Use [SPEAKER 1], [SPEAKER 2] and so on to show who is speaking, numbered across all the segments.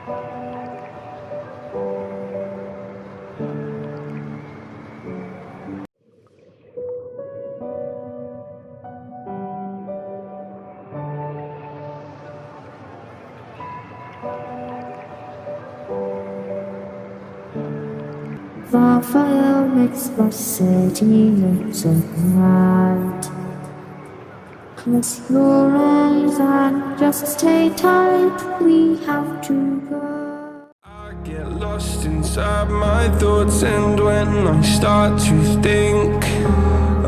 [SPEAKER 1] The fire makes the city look so bright. Close your eyes and just stay tight, we have to go.
[SPEAKER 2] I get lost inside my thoughts, and when I start to think,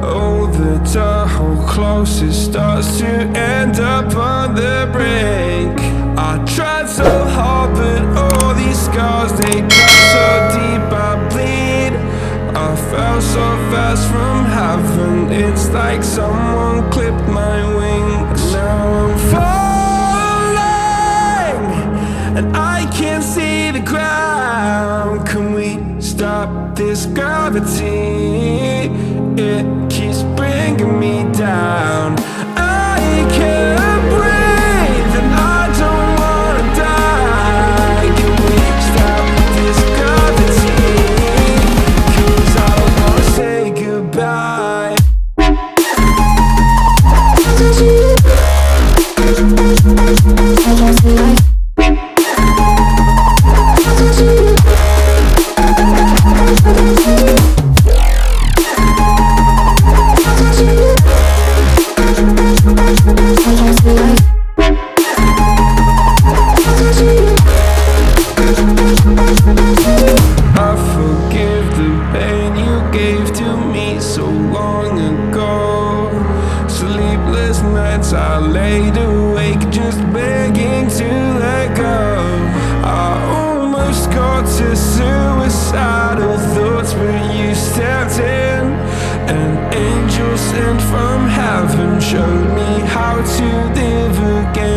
[SPEAKER 2] oh, the door how close it starts to end up on the brink. I tried so hard, but all these scars, they cut so deep I bleed. I fell so fast from heaven, it's like someone clipped my wings. Now I'm falling, and I can't see the ground. Can we stop this gravity? It keeps bringing me down. I can't breathe, and I don't wanna die. Can we stop this gravity? 'Cause I don't wanna say goodbye. I forgive the pain you gave to me so long ago. Sleepless nights I laid awake just begging to let go. I almost got to suicidal thoughts, but you stepped in. An angel sent from heaven showed me how to live again.